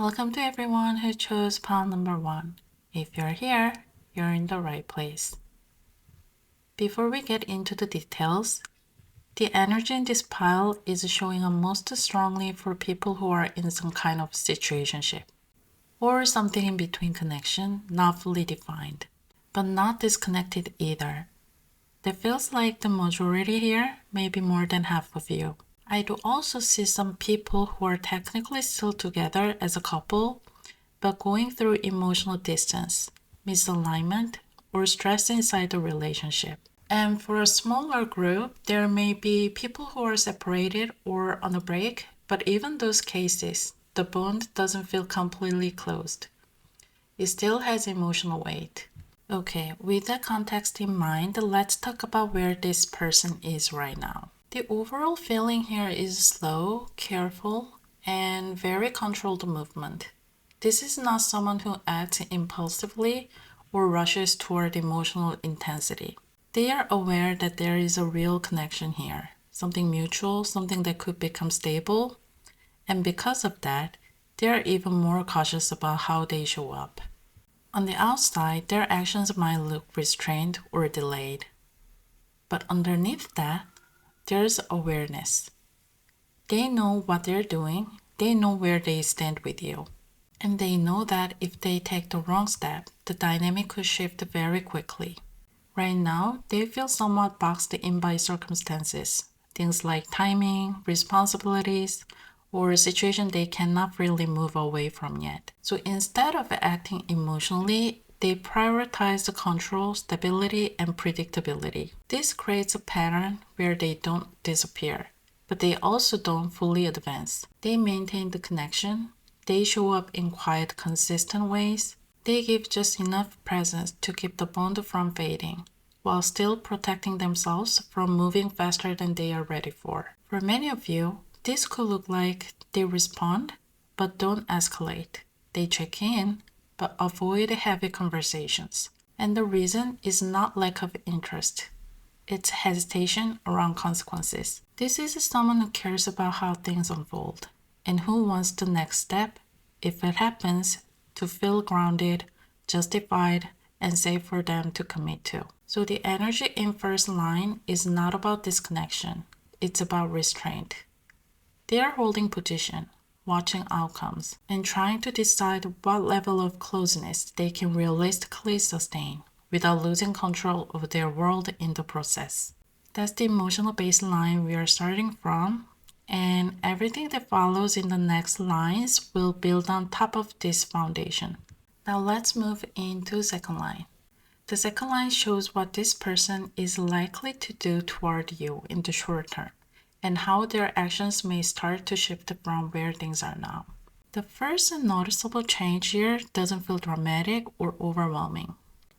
Welcome to everyone who chose pile number 1. If you're here, you're in the right place. Before we get into the details, the energy in this pile is showing up most strongly for people who are in some kind of situationship or something in between connection, not fully defined, but not disconnected either. That feels like the majority here, maybe more than half of you. I do also see some people who are technically still together as a couple, but going through emotional distance, misalignment, or stress inside the relationship. And for a smaller group, there may be people who are separated or on a break, but even those cases, the bond doesn't feel completely closed. It still has emotional weight. Okay, with that context in mind, let's talk about where this person is right now. The overall feeling here is slow, careful, and very controlled movement. This is not someone who acts impulsively or rushes toward emotional intensity. They are aware that there is a real connection here, something mutual, something that could become stable, and because of that, they are even more cautious about how they show up. On the outside, their actions might look restrained or delayed, but underneath that, there's awareness. They know what they're doing, they know where they stand with you, and they know that if they take the wrong step, the dynamic could shift very quickly. Right now, they feel somewhat boxed in by circumstances, things like timing, responsibilities, or a situation they cannot really move away from yet. So instead of acting emotionally, they prioritize the control, stability, and predictability. This creates a pattern where they don't disappear, but they also don't fully advance. They maintain the connection. They show up in quiet, consistent ways. They give just enough presence to keep the bond from fading, while still protecting themselves from moving faster than they are ready for. For many of you, this could look like they respond, but don't escalate. They check in, but avoid heavy conversations. And the reason is not lack of interest. It's hesitation around consequences. This is someone who cares about how things unfold and who wants the next step, if it happens, to feel grounded, justified, and safe for them to commit to. So the energy in first line is not about disconnection. It's about restraint. They are holding position, watching outcomes, and trying to decide what level of closeness they can realistically sustain without losing control of their world in the process. That's the emotional baseline we are starting from, and everything that follows in the next lines will build on top of this foundation. Now let's move into second line. The second line shows what this person is likely to do toward you in the short term, and how their actions may start to shift from where things are now. The first noticeable change here doesn't feel dramatic or overwhelming.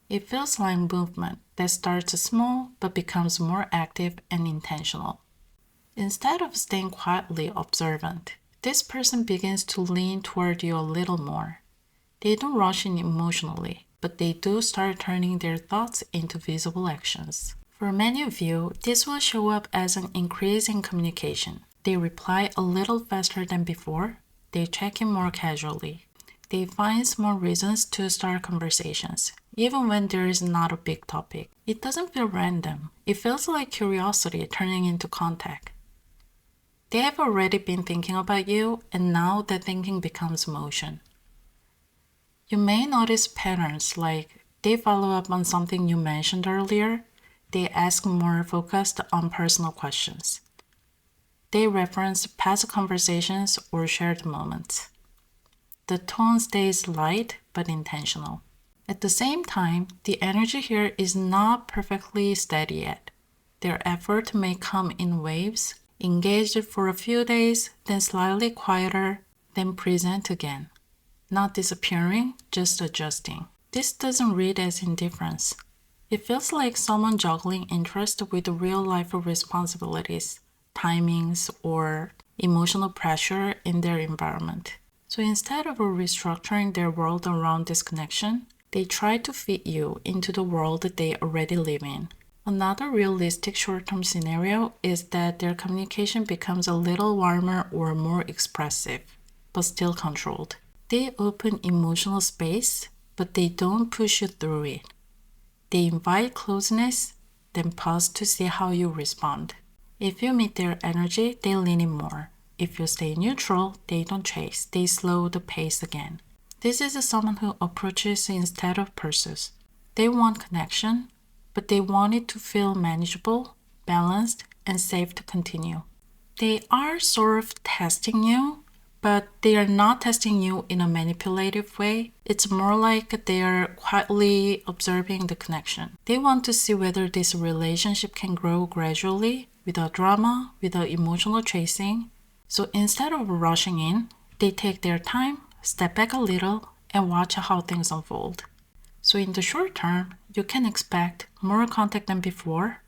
It feels like movement that starts small but becomes more active and intentional. Instead of staying quietly observant, this person begins to lean toward you a little more. They don't rush in emotionally, but they do start turning their thoughts into visible actions. For many of you, this will show up as an increase in communication. They reply a little faster than before. They check in more casually. They find small reasons to start conversations, even when there is not a big topic. It doesn't feel random. It feels like curiosity turning into contact. They have already been thinking about you, and now that thinking becomes motion. You may notice patterns like they follow up on something you mentioned earlier. They ask more focused on personal questions. They reference past conversations or shared moments. The tone stays light but intentional. At the same time, the energy here is not perfectly steady yet. Their effort may come in waves, engaged for a few days, then slightly quieter, then present again. Not disappearing, just adjusting. This doesn't read as indifference. It feels like someone juggling interest with real-life responsibilities, timings, or emotional pressure in their environment. So instead of restructuring their world around disconnection, they try to fit you into the world that they already live in. Another realistic short-term scenario is that their communication becomes a little warmer or more expressive, but still controlled. They open emotional space, but they don't push you through it. They invite closeness, then pause to see how you respond. If you meet their energy, they lean in more. If you stay neutral, they don't chase. They slow the pace again. This is someone who approaches instead of pursues. They want connection, but they want it to feel manageable, balanced, and safe to continue. They are sort of testing you, but they are not testing you in a manipulative way. It's more like they are quietly observing the connection. They want to see whether this relationship can grow gradually, without drama, without emotional chasing. So instead of rushing in, they take their time, step back a little, and watch how things unfold. So in the short term, you can expect more contact than before,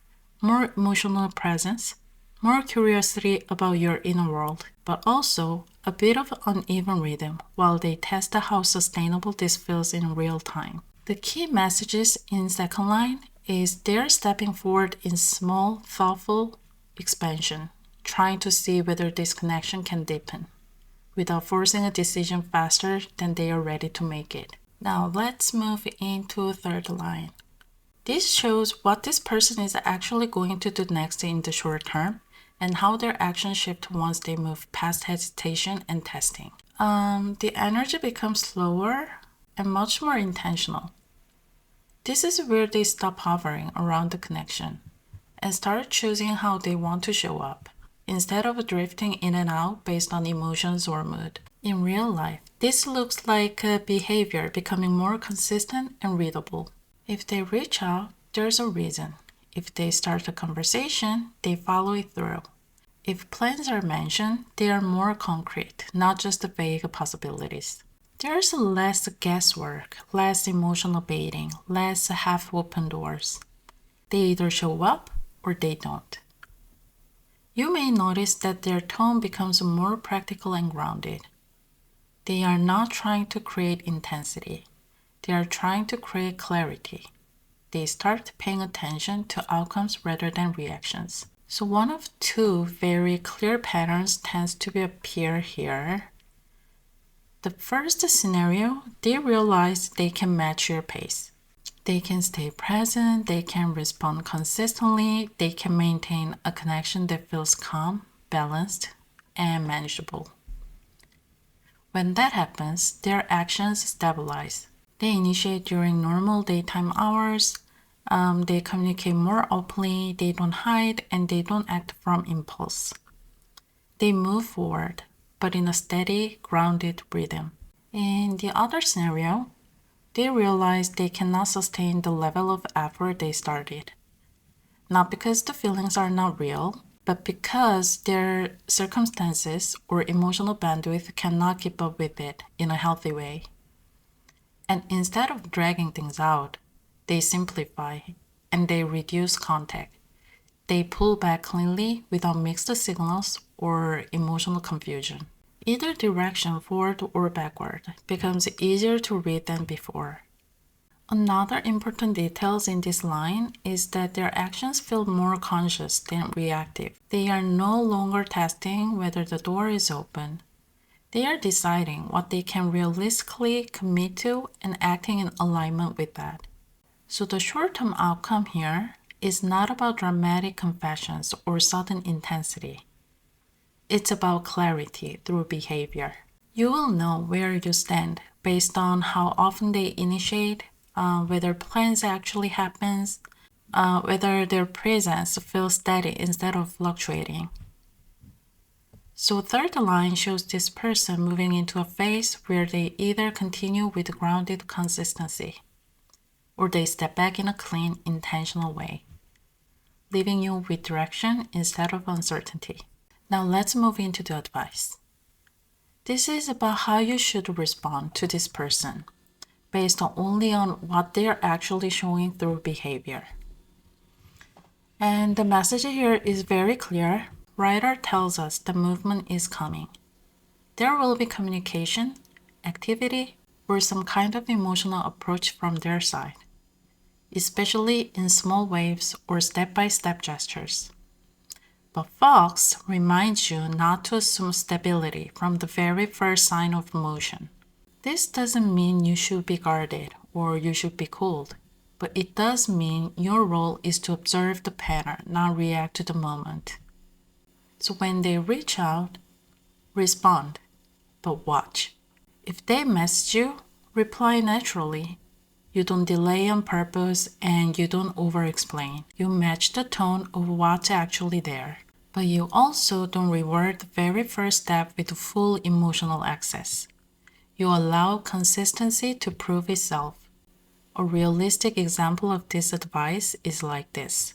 more emotional presence, more curiosity about your inner world, but also a bit of uneven rhythm while they test how sustainable this feels in real time. The key messages in second line is they're stepping forward in small, thoughtful expansion, trying to see whether this connection can deepen, without forcing a decision faster than they are ready to make it. Now let's move into third line. This shows what this person is actually going to do next in the short term and how their actions shift once they move past hesitation and testing. The energy becomes slower and much more intentional. This is where they stop hovering around the connection and start choosing how they want to show up, instead of drifting in and out based on emotions or mood. In real life, this looks like behavior becoming more consistent and readable. If they reach out, there's a reason. If they start a conversation, they follow it through. If plans are mentioned, they are more concrete, not just the vague possibilities. There's less guesswork, less emotional baiting, less half-open doors. They either show up or they don't. You may notice that their tone becomes more practical and grounded. They are not trying to create intensity. They are trying to create clarity. They start paying attention to outcomes rather than reactions. So one of two very clear patterns tends to appear here. The first scenario, they realize they can match your pace. They can stay present, they can respond consistently, they can maintain a connection that feels calm, balanced, and manageable. When that happens, their actions stabilize. They initiate during normal daytime hours, they communicate more openly, they don't hide, and they don't act from impulse. They move forward, but in a steady, grounded rhythm. In the other scenario, they realize they cannot sustain the level of effort they started. Not because the feelings are not real, but because their circumstances or emotional bandwidth cannot keep up with it in a healthy way. And instead of dragging things out, they simplify and they reduce contact. They pull back cleanly without mixed signals or emotional confusion. Either direction, forward or backward, becomes easier to read than before. Another important detail in this line is that their actions feel more conscious than reactive. They are no longer testing whether the door is open. They are deciding what they can realistically commit to and acting in alignment with that. So the short-term outcome here is not about dramatic confessions or sudden intensity. It's about clarity through behavior. You will know where you stand based on how often they initiate, whether plans actually happens, whether their presence feels steady instead of fluctuating. So third line shows this person moving into a phase where they either continue with grounded consistency or they step back in a clean, intentional way, leaving you with direction instead of uncertainty. Now let's move into the advice. This is about how you should respond to this person based only on what they're actually showing through behavior. And the message here is very clear. Writer tells us the movement is coming. There will be communication, activity, or some kind of emotional approach from their side, especially in small waves or step-by-step gestures. But Fox reminds you not to assume stability from the very first sign of motion. This doesn't mean you should be guarded or you should be cold, but it does mean your role is to observe the pattern, not react to the moment. So when they reach out, respond, but watch. If they message you, reply naturally. You don't delay on purpose and you don't over-explain. You match the tone of what's actually there. But you also don't reward the very first step with full emotional access. You allow consistency to prove itself. A realistic example of this advice is like this.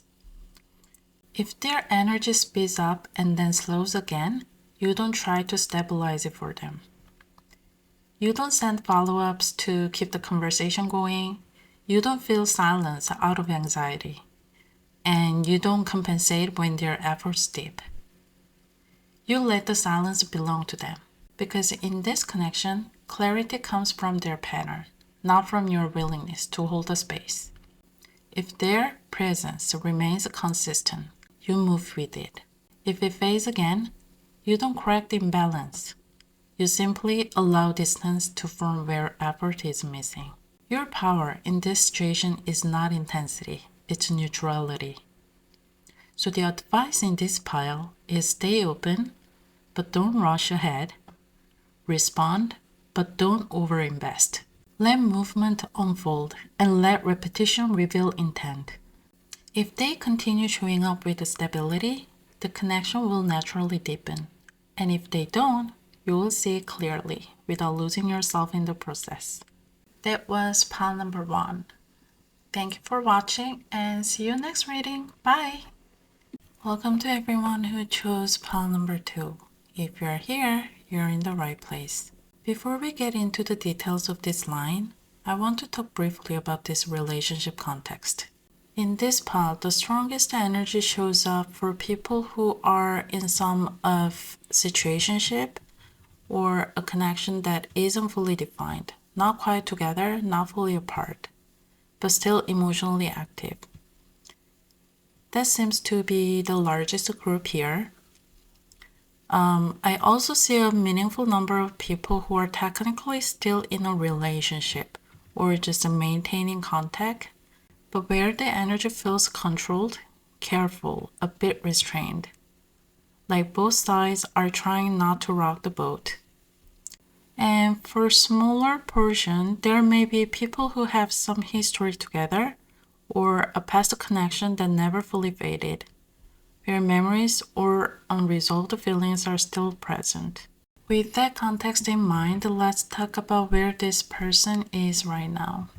If their energy speeds up and then slows again, you don't try to stabilize it for them. You don't send follow-ups to keep the conversation going. You don't feel silence out of anxiety. And you don't compensate when their efforts dip. You let the silence belong to them. Because in this connection, clarity comes from their pattern, not from your willingness to hold the space. If their presence remains consistent, you move with it. If it fades again, you don't correct the imbalance. You simply allow distance to form where effort is missing. Your power in this situation is not intensity, it's neutrality. So the advice in this pile is stay open, but don't rush ahead. Respond, but don't overinvest. Let movement unfold and let repetition reveal intent. If they continue showing up with stability, the connection will naturally deepen. And if they don't, you will see it clearly without losing yourself in the process. That was pile number 1. Thank you for watching and see you next reading. Bye! Welcome to everyone who chose pile number 2. If you're here, you're in the right place. Before we get into the details of this line, I want to talk briefly about this relationship context. In this pile, the strongest energy shows up for people who are in some of situationship or a connection that isn't fully defined, not quite together, not fully apart, but still emotionally active. That seems to be the largest group here. I also see a meaningful number of people who are technically still in a relationship or just maintaining contact, but where the energy feels controlled, careful, a bit restrained. Like both sides are trying not to rock the boat. And for a smaller portion, there may be people who have some history together or a past connection that never fully faded, where memories or unresolved feelings are still present. With that context in mind, let's talk about where this person is right now.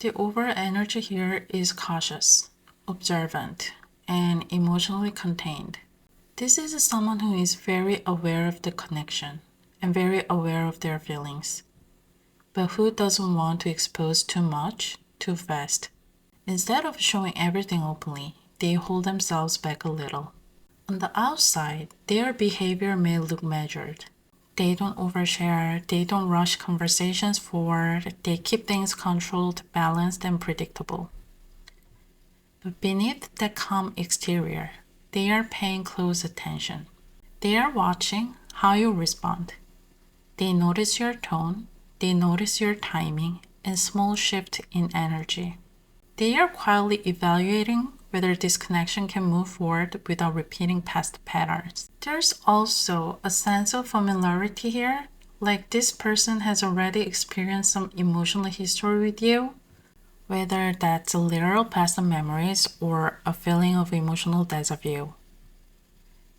The overall energy here is cautious, observant, and emotionally contained. This is someone who is very aware of the connection and very aware of their feelings, but who doesn't want to expose too much, too fast. Instead of showing everything openly, they hold themselves back a little. On the outside, their behavior may look measured. They don't overshare, they don't rush conversations forward, they keep things controlled, balanced, and predictable. But beneath that calm exterior, they are paying close attention. They are watching how you respond. They notice your tone, they notice your timing, and small shift in energy. They are quietly evaluating whether this connection can move forward without repeating past patterns. There's also a sense of familiarity here, like this person has already experienced some emotional history with you, whether that's a literal past memories or a feeling of emotional deja vu.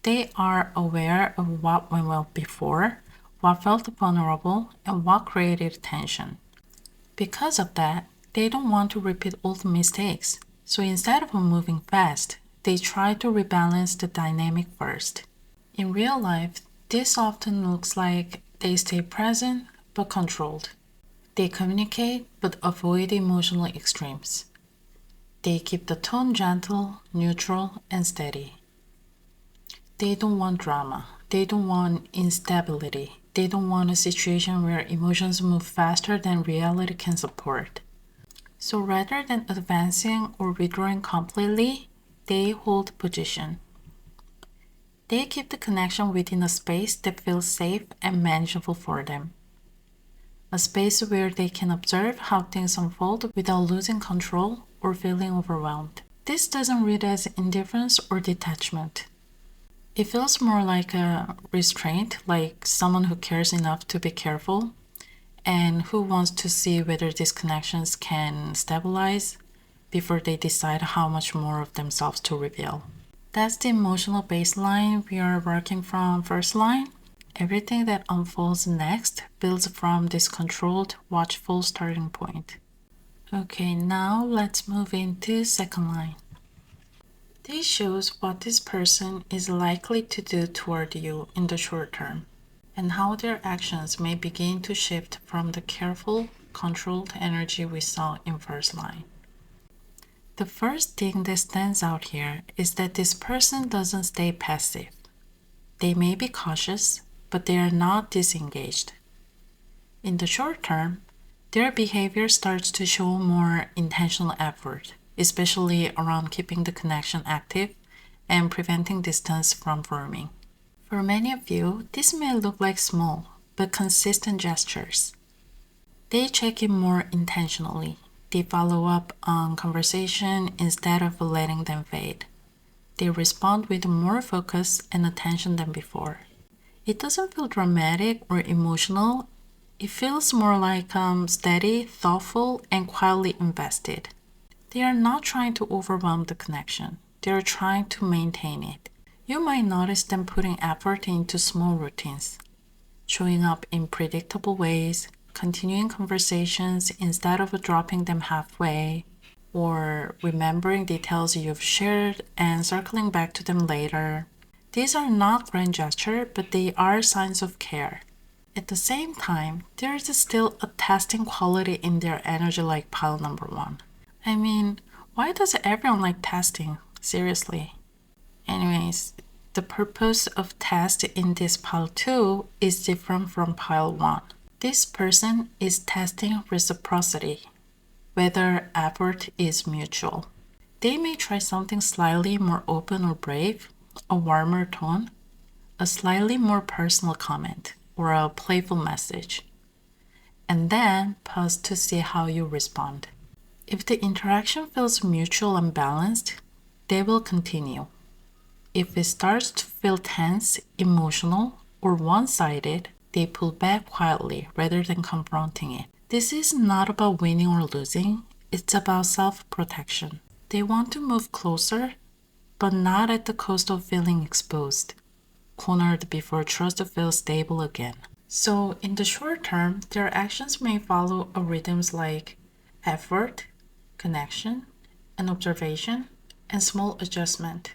They are aware of what went well before, what felt vulnerable, and what created tension. Because of that, they don't want to repeat old mistakes. So instead of moving fast, they try to rebalance the dynamic first. In real life, this often looks like they stay present but controlled. They communicate but avoid emotional extremes. They keep the tone gentle, neutral, and steady. They don't want drama. They don't want instability. They don't want a situation where emotions move faster than reality can support. So rather than advancing or withdrawing completely, they hold position. They keep the connection within a space that feels safe and manageable for them. a space where they can observe how things unfold without losing control or feeling overwhelmed. This doesn't read as indifference or detachment. It feels more like a restraint, like someone who cares enough to be careful and who wants to see whether these connections can stabilize before they decide how much more of themselves to reveal. That's the emotional baseline we are working from first line. Everything that unfolds next builds from this controlled, watchful starting point. Okay, now let's move into second line. This shows what this person is likely to do toward you in the short term, and how their actions may begin to shift from the careful, controlled energy we saw in first line. The first thing that stands out here is that this person doesn't stay passive. They may be cautious, but they are not disengaged. In the short term, their behavior starts to show more intentional effort, especially around keeping the connection active and preventing distance from forming. For many of you, this may look like small but consistent gestures. They check in more intentionally. They follow up on conversation instead of letting them fade. They respond with more focus and attention than before. It doesn't feel dramatic or emotional. It feels more like steady, thoughtful, and quietly invested. They are not trying to overwhelm the connection. They are trying to maintain it. You might notice them putting effort into small routines, showing up in predictable ways, continuing conversations instead of dropping them halfway, or remembering details you've shared and circling back to them later. These are not grand gestures, but they are signs of care. At the same time, there is still a testing quality in their energy like pile number one. I mean, why does everyone like testing? Seriously. Anyways, the purpose of test in this pile 2 is different from pile 1. This person is testing reciprocity, whether effort is mutual. They may try something slightly more open or brave, a warmer tone, a slightly more personal comment, or a playful message, and then pause to see how you respond. If the interaction feels mutual and balanced, they will continue. If it starts to feel tense, emotional, or one-sided, they pull back quietly rather than confronting it. This is not about winning or losing, it's about self-protection. They want to move closer, but not at the cost of feeling exposed, cornered before trust feels stable again. So in the short term, their actions may follow a rhythms like effort, connection, and observation, and small adjustment.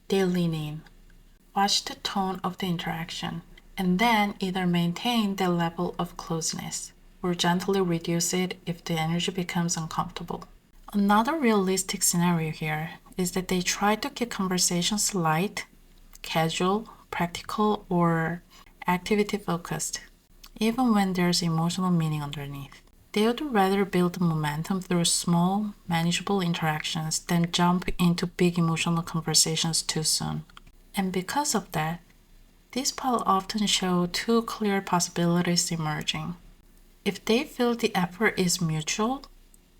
They lean in, watch the tone of the interaction, and then either maintain the level of closeness or gently reduce it if the energy becomes uncomfortable. Another realistic scenario here is that they try to keep conversations light, casual, practical, or activity focused, even when there's emotional meaning underneath. They would rather build momentum through small, manageable interactions than jump into big emotional conversations too soon. And because of that, these pile often show two clear possibilities emerging. If they feel the effort is mutual,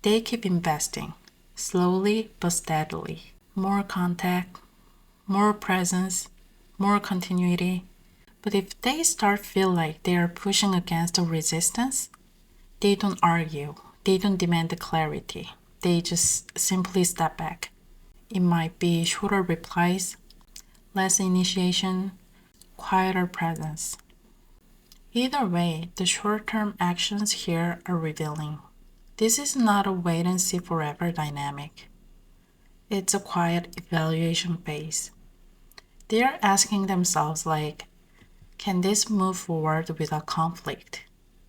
they keep investing, slowly but steadily. More contact, more presence, more continuity. But if they start feel like they are pushing against a resistance, they don't argue, they don't demand the clarity, they just simply step back. It might be shorter replies, less initiation, quieter presence. Either way, the short-term actions here are revealing. This is not a wait and see forever dynamic. It's a quiet evaluation phase. They are asking themselves like, can this move forward without conflict?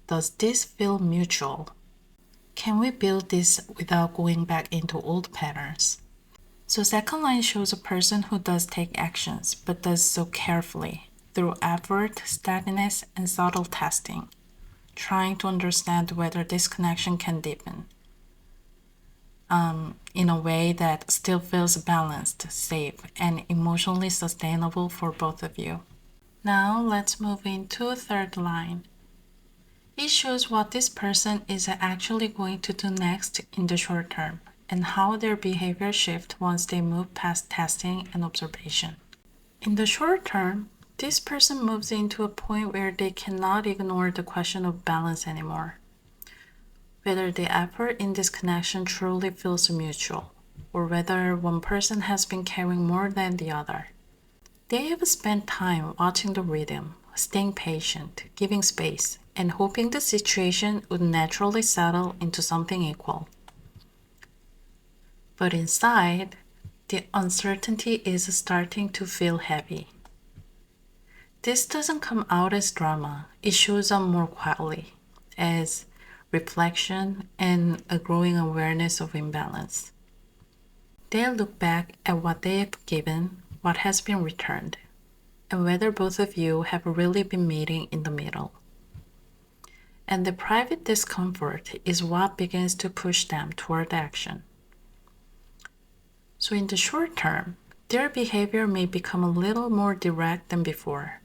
Does this feel mutual? Can we build this without going back into old patterns? So second line shows a person who does take actions, but does so carefully, through effort, steadiness, and subtle testing, trying to understand whether this connection can deepen in a way that still feels balanced, safe, and emotionally sustainable for both of you. Now let's move into third line. It shows what this person is actually going to do next in the short term and how their behavior shifts once they move past testing and observation. In the short term, this person moves into a point where they cannot ignore the question of balance anymore. Whether the effort in this connection truly feels mutual, or whether one person has been carrying more than the other. They have spent time watching the rhythm, staying patient, giving space, and hoping the situation would naturally settle into something equal. But inside, the uncertainty is starting to feel heavy. This doesn't come out as drama, it shows up more quietly, as reflection and a growing awareness of imbalance. They look back at what they have given, what has been returned, and whether both of you have really been meeting in the middle. And the private discomfort is what begins to push them toward action. So in the short term, their behavior may become a little more direct than before.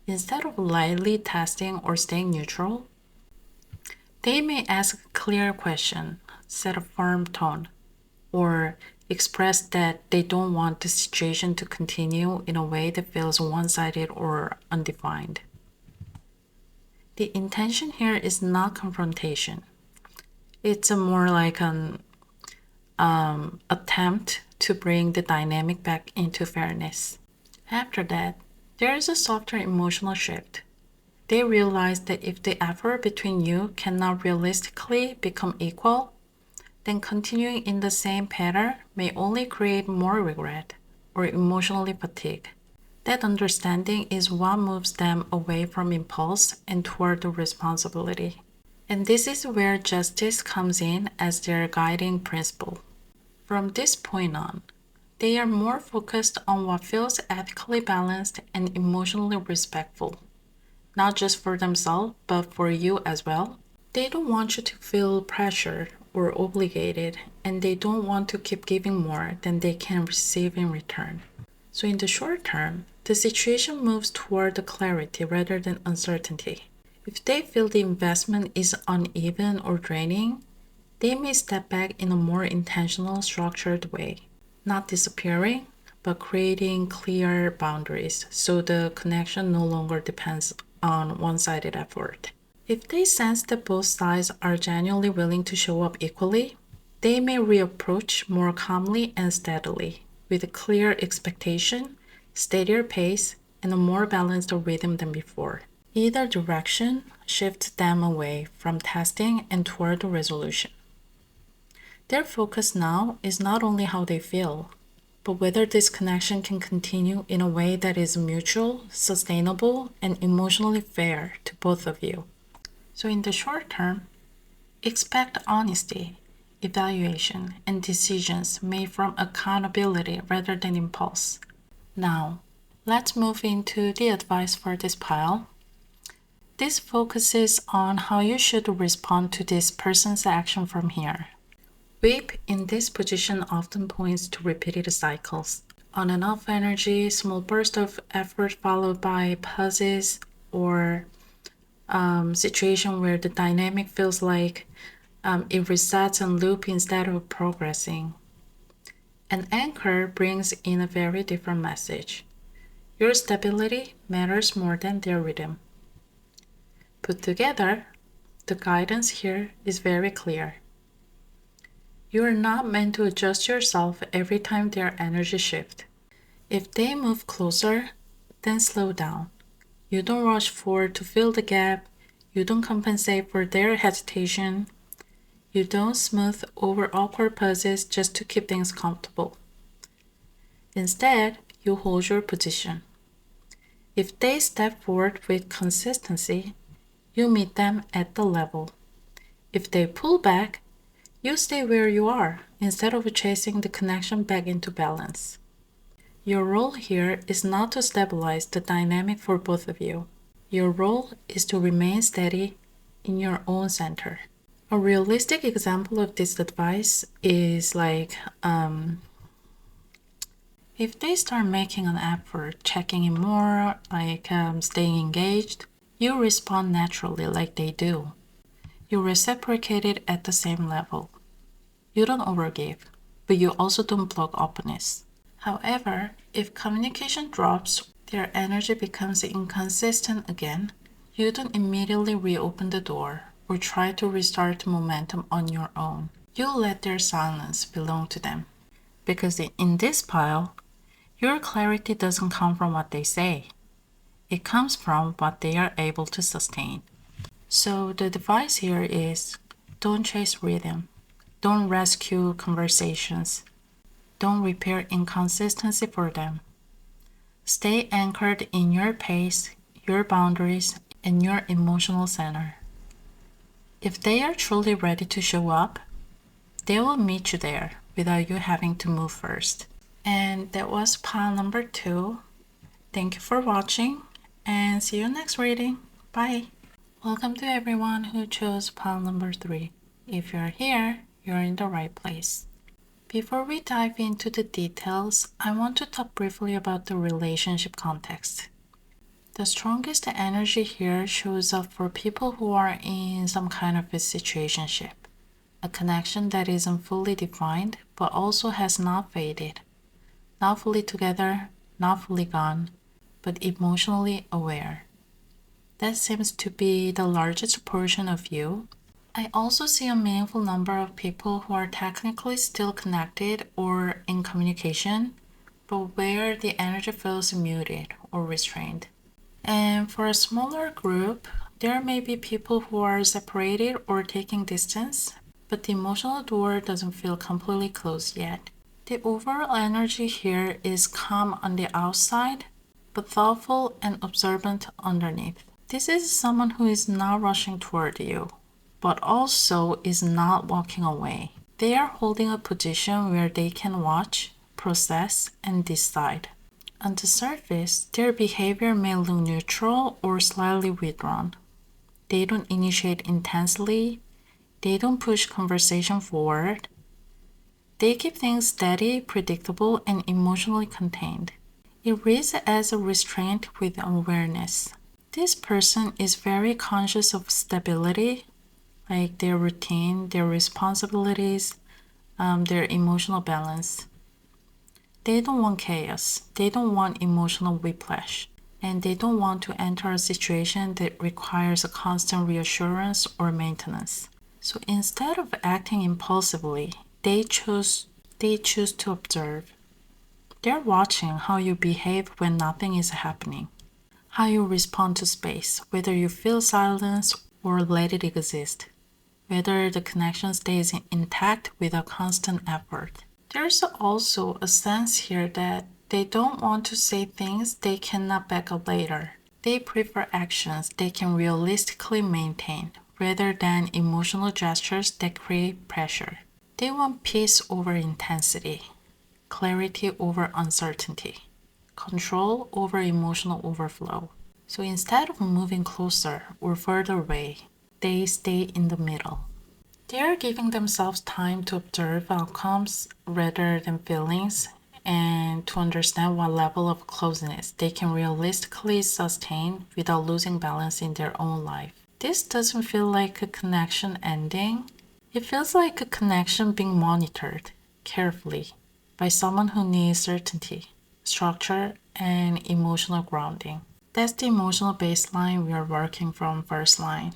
Instead of lightly testing or staying neutral, they may ask a clear question, set a firm tone, or express that they don't want the situation to continue in a way that feels one-sided or undefined. The intention here is not confrontation. It's a more like an attempt to bring the dynamic back into fairness. After that, there is a softer emotional shift. They realize that if the effort between you cannot realistically become equal, then continuing in the same pattern may only create more regret or emotionally fatigue. That understanding is what moves them away from impulse and toward the responsibility. And this is where justice comes in as their guiding principle. From this point on, they are more focused on what feels ethically balanced and emotionally respectful, not just for themselves, but for you as well. They don't want you to feel pressured or obligated, and they don't want to keep giving more than they can receive in return. So in the short term, the situation moves toward the clarity rather than uncertainty. If they feel the investment is uneven or draining, they may step back in a more intentional, structured way, not disappearing, but creating clear boundaries so the connection no longer depends on one-sided effort. If they sense that both sides are genuinely willing to show up equally, they may reapproach more calmly and steadily, with a clear expectation, steadier pace, and a more balanced rhythm than before. Either direction shifts them away from testing and toward the resolution. Their focus now is not only how they feel, but whether this connection can continue in a way that is mutual, sustainable, and emotionally fair to both of you. So in the short term, expect honesty, evaluation, and decisions made from accountability rather than impulse. Now, let's move into the advice for this pile. This focuses on how you should respond to this person's action from here. WIP in this position often points to repeated cycles. On and off energy, small burst of effort followed by pauses, or situation where the dynamic feels like it resets and loop instead of progressing. An anchor brings in a very different message. Your stability matters more than their rhythm. Put together, the guidance here is very clear. You are not meant to adjust yourself every time their energy shifts. If they move closer, then slow down. You don't rush forward to fill the gap. You don't compensate for their hesitation. You don't smooth over awkward pauses just to keep things comfortable. Instead, you hold your position. If they step forward with consistency, you meet them at the level. If they pull back, you stay where you are instead of chasing the connection back into balance. Your role here is not to stabilize the dynamic for both of you. Your role is to remain steady in your own center. A realistic example of this advice is like if they start making an effort, checking in more, like staying engaged, You respond naturally like they do. You reciprocate it at the same level. You don't overgive, but you also don't block openness. However, if communication drops, their energy becomes inconsistent again, you don't immediately reopen the door or try to restart momentum on your own. You let their silence belong to them. Because in this pile, your clarity doesn't come from what they say. It comes from what they are able to sustain. So the advice here is don't chase rhythm. Don't rescue conversations. Don't repair inconsistency for them. Stay anchored in your pace, your boundaries, and your emotional center. If they are truly ready to show up, they will meet you there without you having to move first. And that was pile number 2. Thank you for watching and see you next reading. Bye. Welcome to everyone who chose pile number 3. If you're here, you're in the right place. Before we dive into the details, I want to talk briefly about the relationship context. The strongest energy here shows up for people who are in some kind of a situationship, a connection that isn't fully defined but also has not faded, not fully together, not fully gone, but emotionally aware. That seems to be the largest portion of you. I also see a meaningful number of people who are technically still connected or in communication, but where the energy feels muted or restrained. And for a smaller group, there may be people who are separated or taking distance, but the emotional door doesn't feel completely closed yet. The overall energy here is calm on the outside, but thoughtful and observant underneath. This is someone who is not rushing toward you, but also is not walking away. They are holding a position where they can watch, process, and decide. On the surface, their behavior may look neutral or slightly withdrawn. They don't initiate intensely. They don't push conversation forward. They keep things steady, predictable, and emotionally contained. It reads as a restraint with awareness. This person is very conscious of stability, like their routine, their responsibilities, their emotional balance. They don't want chaos. They don't want emotional whiplash. And they don't want to enter a situation that requires a constant reassurance or maintenance. So instead of acting impulsively, they choose to observe. They're watching how you behave when nothing is happening, how you respond to space, whether you feel silence or let it exist, whether the connection stays intact without constant effort. There's also a sense here that they don't want to say things they cannot back up later. They prefer actions they can realistically maintain rather than emotional gestures that create pressure. They want peace over intensity, clarity over uncertainty, control over emotional overflow. So instead of moving closer or further away, they stay in the middle. They are giving themselves time to observe outcomes rather than feelings and to understand what level of closeness they can realistically sustain without losing balance in their own life. This doesn't feel like a connection ending. It feels like a connection being monitored carefully by someone who needs certainty, structure, and emotional grounding. That's the emotional baseline we are working from first line.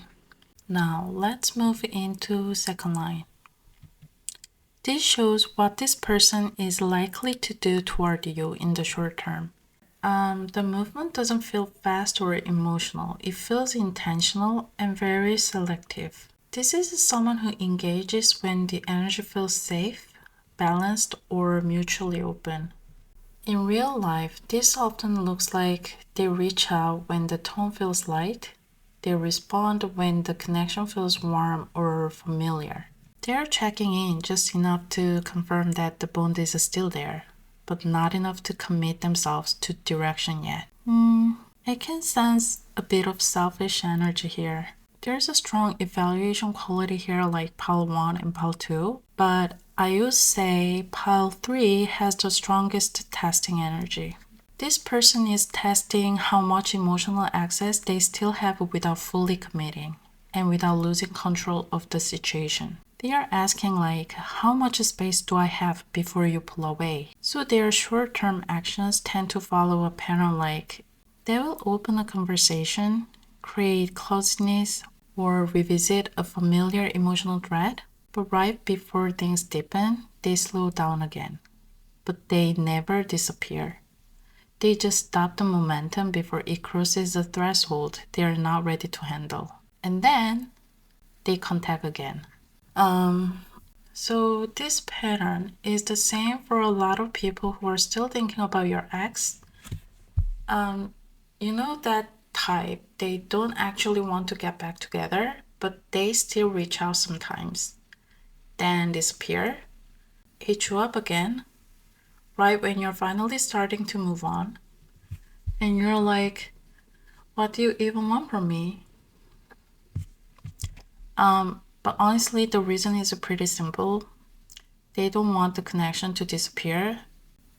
Now let's move into second line. This shows what this person is likely to do toward you in the short term. The movement doesn't feel fast or emotional. It feels intentional and very selective. This is someone who engages when the energy feels safe, balanced, or mutually open. In real life, this often looks like they reach out when the tone feels light. They respond when the connection feels warm or familiar. They are checking in just enough to confirm that the bond is still there, but not enough to commit themselves to direction yet. I can sense a bit of selfish energy here. There's a strong evaluation quality here like pile 1 and pile 2, but I would say pile 3 has the strongest testing energy. This person is testing how much emotional access they still have without fully committing and without losing control of the situation. They are asking like, how much space do I have before you pull away? So their short-term actions tend to follow a pattern like, they will open a conversation, create closeness, or revisit a familiar emotional thread, but right before things deepen, they slow down again. But they never disappear. They just stop the momentum before it crosses the threshold they are not ready to handle. And then they contact again. So this pattern is the same for a lot of people who are still thinking about your ex. You know that type, they don't actually want to get back together, but they still reach out sometimes, then disappear, hit you up again, right when you're finally starting to move on, and you're like, what do you even want from me? But honestly, the reason is pretty simple. They don't want the connection to disappear,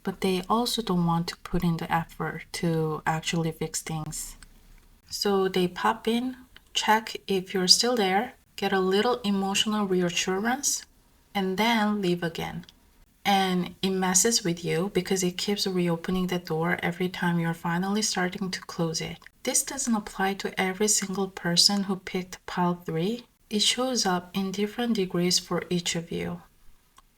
but they also don't want to put in the effort to actually fix things. So they pop in, check if you're still there, get a little emotional reassurance, and then leave again. And it messes with you because it keeps reopening the door every time you're finally starting to close it. This doesn't apply to every single person who picked pile 3. It shows up in different degrees for each of you.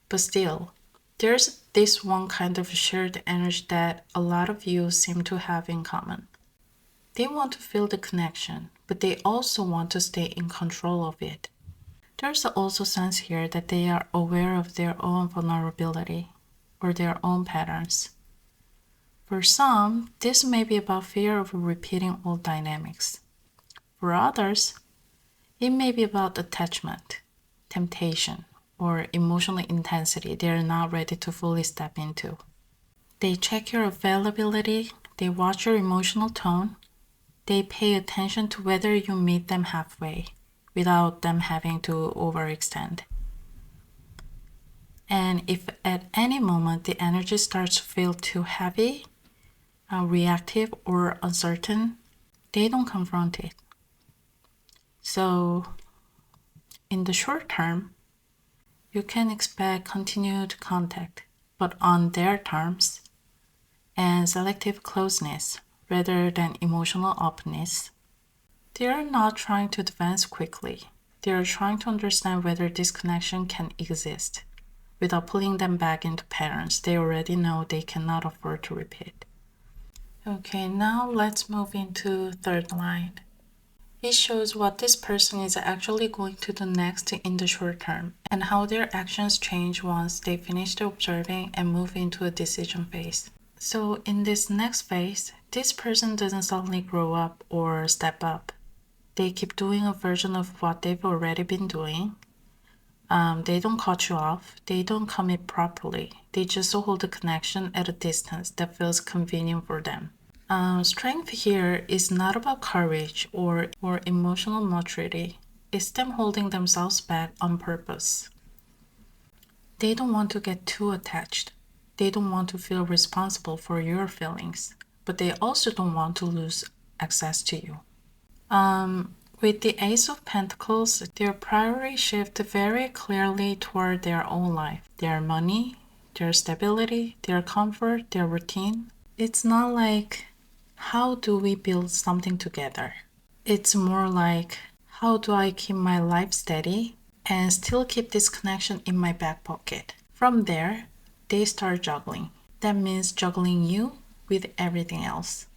But still, there's this one kind of shared energy that a lot of you seem to have in common. They want to feel the connection, but they also want to stay in control of it. There's also a sense here that they are aware of their own vulnerability or their own patterns. For some, this may be about fear of repeating old dynamics. For others, it may be about attachment, temptation, or emotional intensity they are not ready to fully step into. They check your availability, they watch your emotional tone, they pay attention to whether you meet them halfway without them having to overextend. And if at any moment the energy starts to feel too heavy, reactive, or uncertain, they don't confront it. So, in the short term, you can expect continued contact, but on their terms, and selective closeness rather than emotional openness. They are not trying to advance quickly. They are trying to understand whether this connection can exist without pulling them back into patterns they already know they cannot afford to repeat. Okay, now let's move into third line. It shows what this person is actually going to do next in the short term and how their actions change once they finish the observing and move into a decision phase. So in this next phase, this person doesn't suddenly grow up or step up. They keep doing a version of what they've already been doing. They don't cut you off. They don't commit properly. They just hold the connection at a distance that feels convenient for them. Strength here is not about courage or emotional maturity. It's them holding themselves back on purpose. They don't want to get too attached. They don't want to feel responsible for your feelings, but they also don't want to lose access to you. With the Ace of Pentacles, their priority shift very clearly toward their own life, their money, their stability, their comfort, their routine. It's not like, how do we build something together? It's more like, how do I keep my life steady and still keep this connection in my back pocket? From there, they start juggling. That means juggling you with everything else.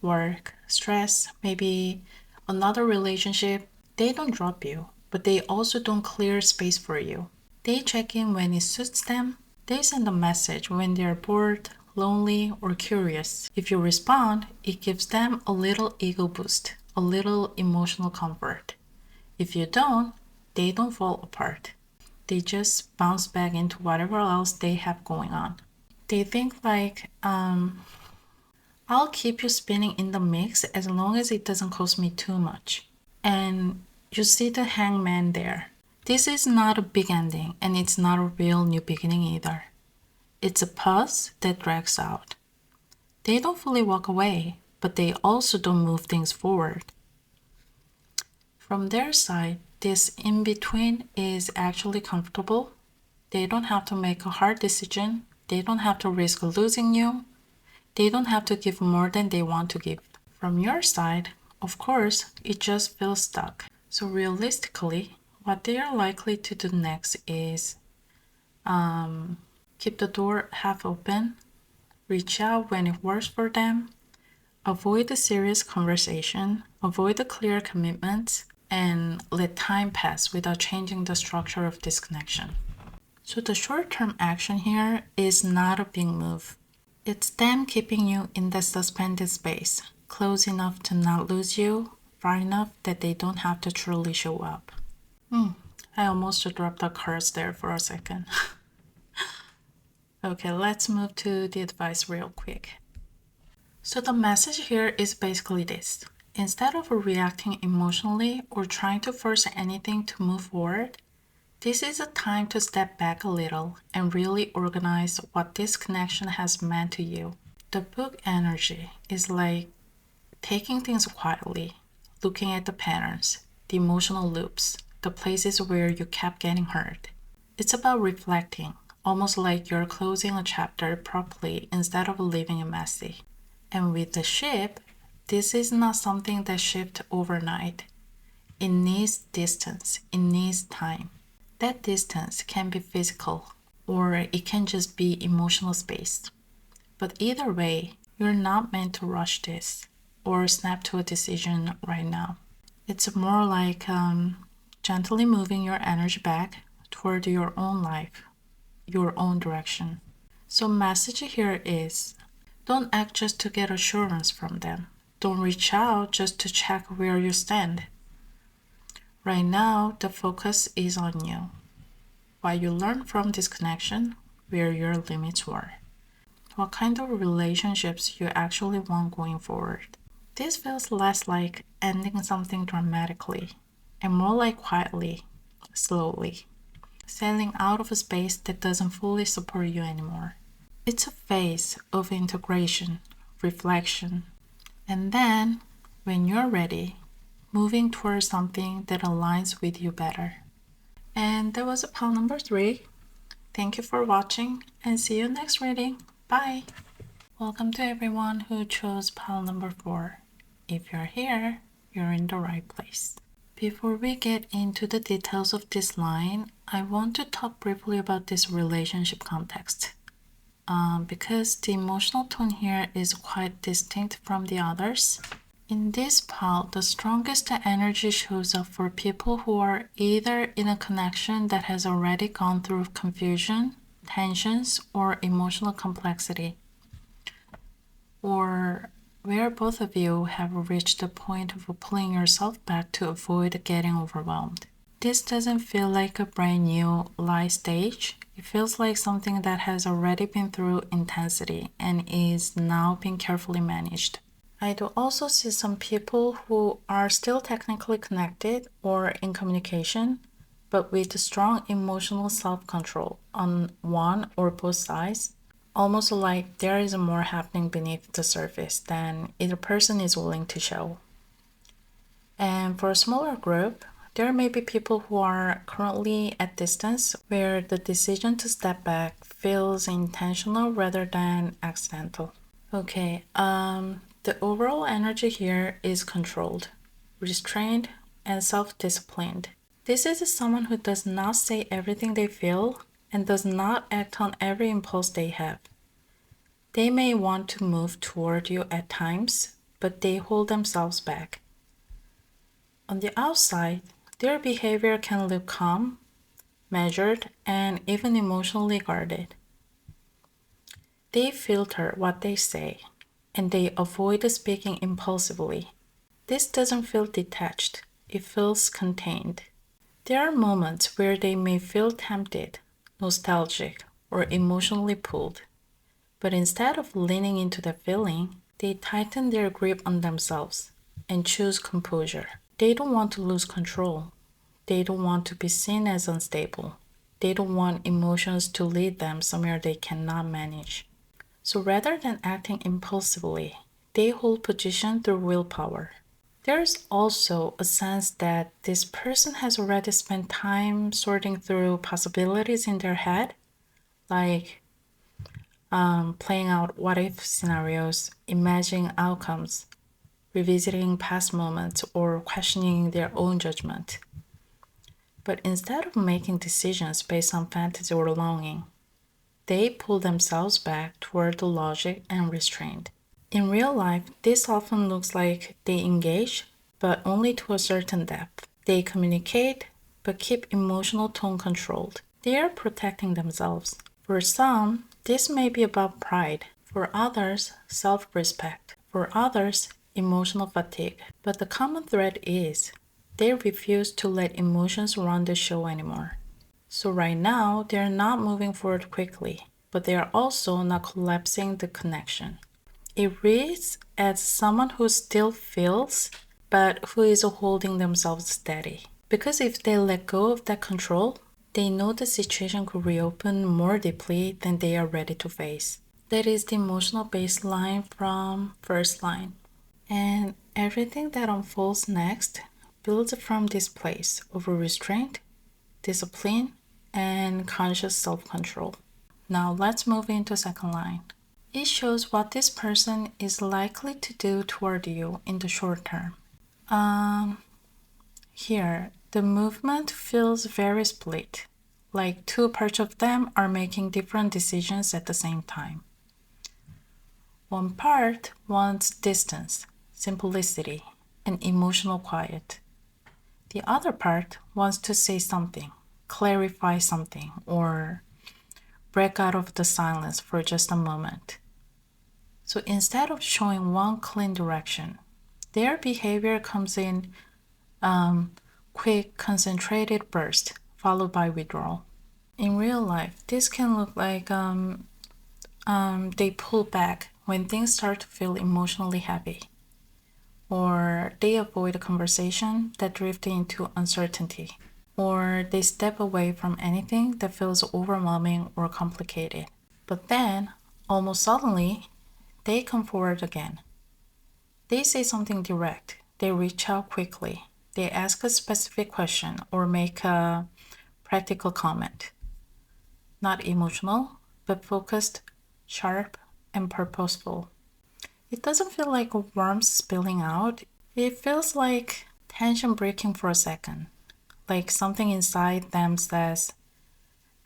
Work, stress, maybe another relationship. They don't drop you, but they also don't clear space for you. They check in when it suits them. They send a message when they're bored, lonely, or curious. If you respond, it gives them a little ego boost, a little emotional comfort. If you don't, they don't fall apart. They just bounce back into whatever else they have going on. They think like, I'll keep you spinning in the mix as long as it doesn't cost me too much. And you see the hangman there. This is not a big ending, and it's not a real new beginning either. It's a pause that drags out. They don't fully walk away, but they also don't move things forward. From their side, this in between is actually comfortable. They don't have to make a hard decision. They don't have to risk losing you. They don't have to give more than they want to give. From your side, of course, it just feels stuck. So realistically, what they are likely to do next is keep the door half open, reach out when it works for them, avoid the serious conversation, avoid the clear commitments, and let time pass without changing the structure of this connection. So the short-term action here is not a big move. It's them keeping you in the suspended space, close enough to not lose you, far enough that they don't have to truly show up. I almost dropped the cards there for a second. Okay, let's move to the advice real quick. So the message here is basically this. Instead of reacting emotionally or trying to force anything to move forward, this is a time to step back a little and really organize what this connection has meant to you. The book energy is like taking things quietly, looking at the patterns, the emotional loops, the places where you kept getting hurt. It's about reflecting, almost like you're closing a chapter properly instead of leaving it messy. And with the ship, this is not something that shifts overnight. It needs distance, it needs time. That distance can be physical, or it can just be emotional space. But either way, you're not meant to rush this or snap to a decision right now. It's more like gently moving your energy back toward your own life, your own direction. So message here is, don't act just to get assurance from them. Don't reach out just to check where you stand. Right now, the focus is on you. What you learned from this connection, where your limits were. What kind of relationships you actually want going forward. This feels less like ending something dramatically and more like quietly, slowly, sailing out of a space that doesn't fully support you anymore. It's a phase of integration, reflection, and then, when you're ready, moving towards something that aligns with you better. And that was pile number 3. Thank you for watching and see you next reading. Bye! Welcome to everyone who chose pile number 4. If you're here, you're in the right place. Before we get into the details of this line, I want to talk briefly about this relationship context. Because the emotional tone here is quite distinct from the others. In this pile, the strongest energy shows up for people who are either in a connection that has already gone through confusion, tensions, or emotional complexity, or where both of you have reached the point of pulling yourself back to avoid getting overwhelmed. This doesn't feel like a brand new life stage. It feels like something that has already been through intensity and is now being carefully managed. I do also see some people who are still technically connected or in communication, but with strong emotional self-control on one or both sides, almost like there is more happening beneath the surface than either person is willing to show. And for a smaller group, there may be people who are currently at distance where the decision to step back feels intentional rather than accidental. Okay, the overall energy here is controlled, restrained, and self-disciplined. This is someone who does not say everything they feel and does not act on every impulse they have. They may want to move toward you at times, but they hold themselves back. On the outside, their behavior can look calm, measured, and even emotionally guarded. They filter what they say, and they avoid speaking impulsively. This doesn't feel detached, it feels contained. There are moments where they may feel tempted, nostalgic, or emotionally pulled. But instead of leaning into the feeling, they tighten their grip on themselves and choose composure. They don't want to lose control. They don't want to be seen as unstable. They don't want emotions to lead them somewhere they cannot manage. So rather than acting impulsively, they hold position through willpower. There's also a sense that this person has already spent time sorting through possibilities in their head, like playing out what if scenarios, imagining outcomes, revisiting past moments, or questioning their own judgment. But instead of making decisions based on fantasy or longing, they pull themselves back toward the logic and restraint. In real life, this often looks like they engage, but only to a certain depth. They communicate, but keep emotional tone controlled. They are protecting themselves. For some, this may be about pride. For others, self-respect. For others, emotional fatigue. But the common thread is they refuse to let emotions run the show anymore. So right now, they're not moving forward quickly, but they are also not collapsing the connection. It reads as someone who still feels, but who is holding themselves steady. Because if they let go of that control, they know the situation could reopen more deeply than they are ready to face. That is the emotional baseline from first line. And everything that unfolds next builds from this place of restraint, discipline, and conscious self-control. Now let's move into second line. It shows what this person is likely to do toward you in the short term. Here, the movement feels very split, like two parts of them are making different decisions at the same time. One part wants distance, simplicity, and emotional quiet. The other part wants to say something, clarify something, or break out of the silence for just a moment. So instead of showing one clean direction, their behavior comes in quick, concentrated burst, followed by withdrawal. In real life, this can look like they pull back when things start to feel emotionally heavy, or they avoid a conversation that drifts into uncertainty, or they step away from anything that feels overwhelming or complicated. But then, almost suddenly, they come forward again. They say something direct. They reach out quickly. They ask a specific question or make a practical comment. Not emotional, but focused, sharp, and purposeful. It doesn't feel like warmth spilling out. It feels like tension breaking for a second. Like something inside them says,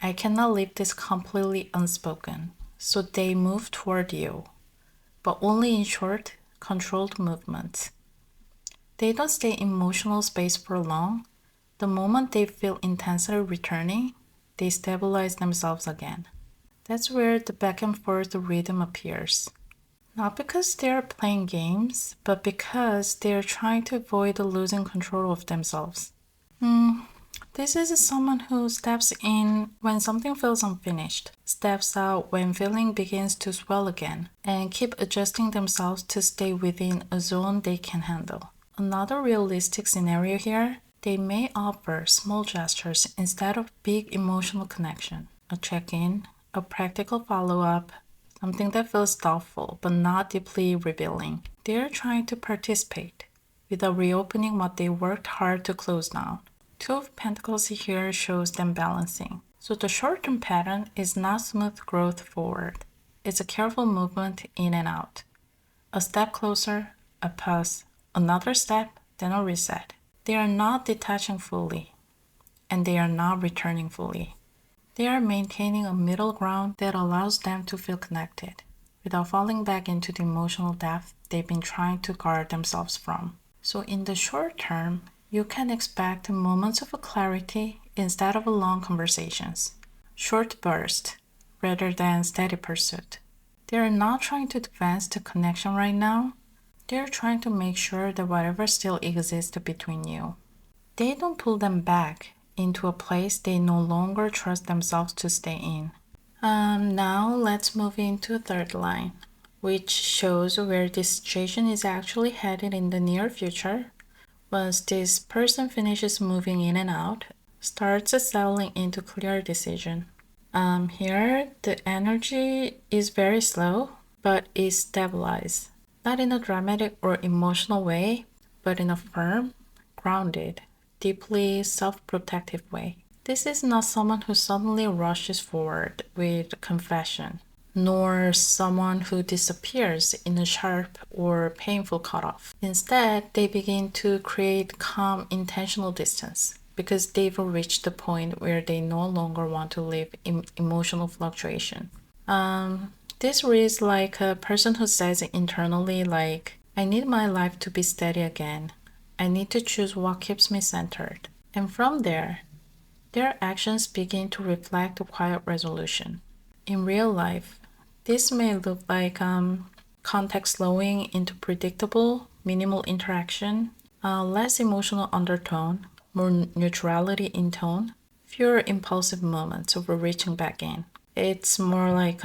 I cannot leave this completely unspoken. So they move toward you, but only in short, controlled movements. They don't stay in emotional space for long. The moment they feel intensity returning, they stabilize themselves again. That's where the back and forth rhythm appears. Not because they are playing games, but because they are trying to avoid losing control of themselves. This is someone who steps in when something feels unfinished, steps out when feeling begins to swell again, and keep adjusting themselves to stay within a zone they can handle. Another realistic scenario here, they may offer small gestures instead of big emotional connection. A check-in, a practical follow-up, something that feels thoughtful but not deeply revealing. They are trying to participate without reopening what they worked hard to close down. Two of Pentacles here shows them balancing. So the short-term pattern is not smooth growth forward. It's a careful movement in and out. A step closer, a pause, another step, then a reset. They are not detaching fully, and they are not returning fully. They are maintaining a middle ground that allows them to feel connected, without falling back into the emotional depth they've been trying to guard themselves from. So in the short term, you can expect moments of clarity instead of long conversations. Short bursts rather than steady pursuit. They are not trying to advance the connection right now. They are trying to make sure that whatever still exists between you. They don't pull them back into a place they no longer trust themselves to stay in. Now let's move into third line, which shows where this situation is actually headed in the near future. Once this person finishes moving in and out, starts settling into clear decision. Here, the energy is very slow, but is stabilized. Not in a dramatic or emotional way, but in a firm, grounded, deeply self-protective way. This is not someone who suddenly rushes forward with confession, nor someone who disappears in a sharp or painful cutoff. Instead, they begin to create calm, intentional distance because they've reached the point where they no longer want to live in emotional fluctuation. This reads like a person who says internally, like, I need my life to be steady again. I need to choose what keeps me centered. And from there, their actions begin to reflect a quiet resolution. In real life, this may look like contact slowing into predictable, minimal interaction, less emotional undertone, more neutrality in tone, fewer impulsive moments of reaching back in. It's more like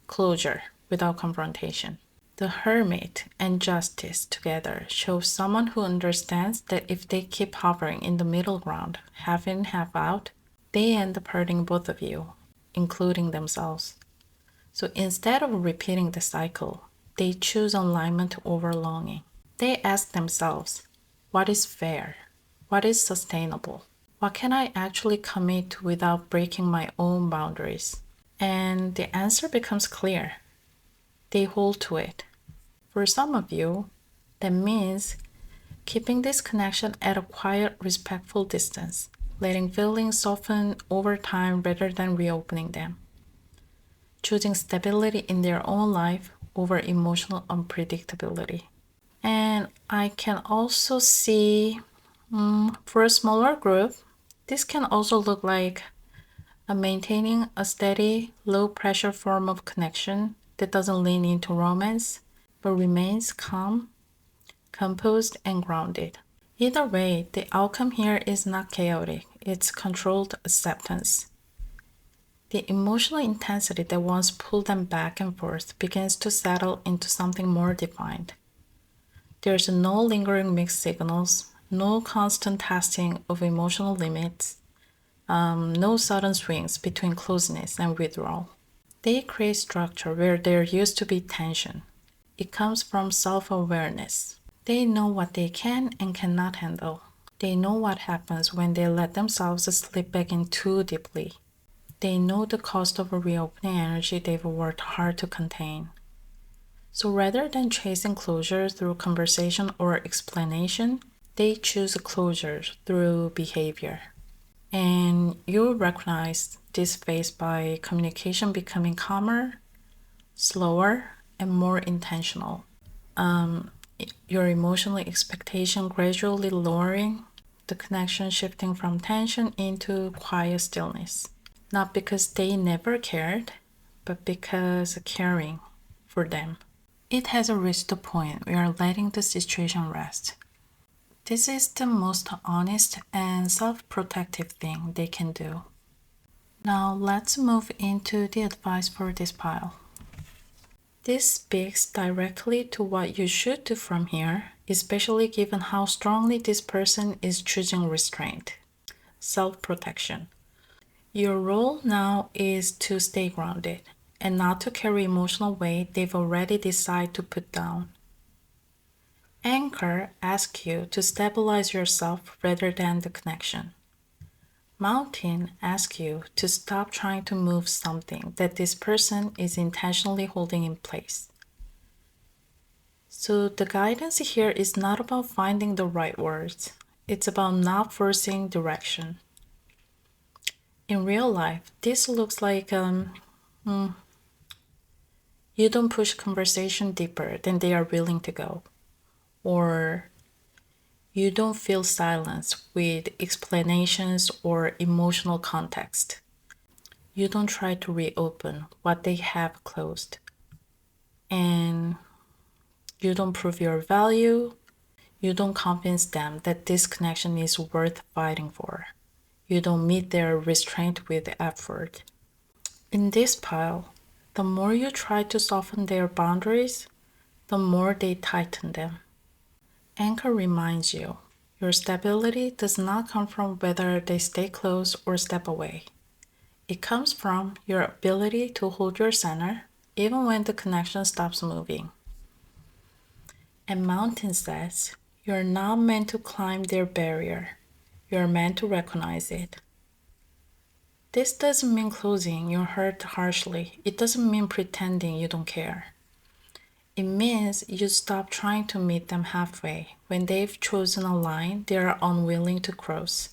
closure without confrontation. The hermit and justice together show someone who understands that if they keep hovering in the middle ground, half in, half out, they end up hurting both of you, including themselves. So instead of repeating the cycle, they choose alignment over longing. They ask themselves, what is fair? What is sustainable? What can I actually commit to without breaking my own boundaries? And the answer becomes clear. They hold to it. For some of you, that means keeping this connection at a quiet, respectful distance, letting feelings soften over time rather than reopening them, choosing stability in their own life over emotional unpredictability. And I can also see for a smaller group, this can also look like maintaining a steady, low pressure form of connection that doesn't lean into romance but remains calm, composed, and grounded. Either way, the outcome here is not chaotic, it's controlled acceptance. The emotional intensity that once pulled them back and forth begins to settle into something more defined. There's no lingering mixed signals, no constant testing of emotional limits, no sudden swings between closeness and withdrawal. They create structure where there used to be tension. It comes from self-awareness. They know what they can and cannot handle. They know what happens when they let themselves slip back in too deeply. They know the cost of a reopening energy they've worked hard to contain. So rather than chasing closure through conversation or explanation, they choose closure through behavior. And you'll recognize this phase by communication becoming calmer, slower, and more intentional. Your emotional expectation gradually lowering, the connection shifting from tension into quiet stillness. Not because they never cared, but because caring for them. It has reached the point where letting the situation rest. This is the most honest and self-protective thing they can do. Now let's move into the advice for this pile. This speaks directly to what you should do from here, especially given how strongly this person is choosing restraint, self-protection. Your role now is to stay grounded and not to carry emotional weight they've already decided to put down. Anchor asks you to stabilize yourself rather than the connection. Mountain asks you to stop trying to move something that this person is intentionally holding in place. So the guidance here is not about finding the right words. It's about not forcing direction. In real life, this looks like you don't push conversation deeper than they are willing to go. Or you don't fill silence with explanations or emotional context. You don't try to reopen what they have closed. And you don't prove your value. You don't convince them that this connection is worth fighting for. You don't meet their restraint with effort. In this pile, the more you try to soften their boundaries, the more they tighten them. Anchor reminds you, your stability does not come from whether they stay close or step away. It comes from your ability to hold your center even when the connection stops moving. And mountain says, you're not meant to climb their barrier. You're meant to recognize it. This doesn't mean closing your heart harshly. It doesn't mean pretending you don't care. It means you stop trying to meet them halfway when they've chosen a line they are unwilling to cross.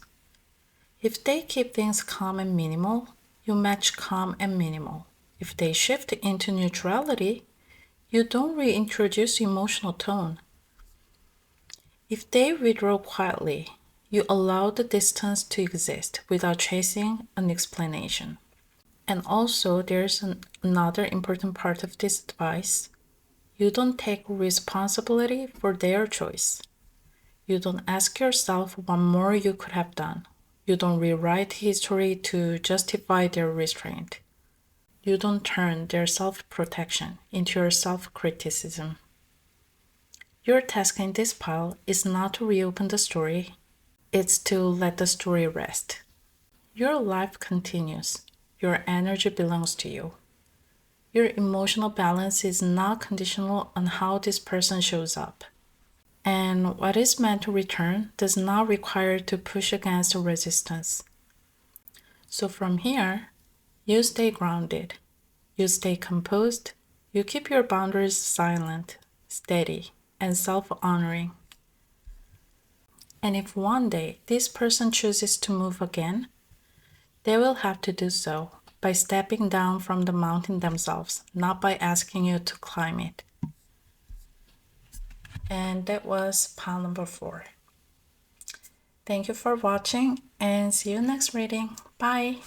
If they keep things calm and minimal, you match calm and minimal. If they shift into neutrality, you don't reintroduce emotional tone. If they withdraw quietly, you allow the distance to exist without chasing an explanation. And also, there's another important part of this advice. You don't take responsibility for their choice. You don't ask yourself what more you could have done. You don't rewrite history to justify their restraint. You don't turn their self-protection into your self-criticism. Your task in this pile is not to reopen the story, it's to let the story rest. Your life continues. Your energy belongs to you. Your emotional balance is not conditional on how this person shows up. And what is meant to return does not require to push against the resistance. So from here, you stay grounded, you stay composed, you keep your boundaries silent, steady, and self-honoring. And if one day this person chooses to move again, they will have to do so by stepping down from the mountain themselves, not by asking you to climb it. And that was pile number 4. Thank you for watching and see you next reading. Bye!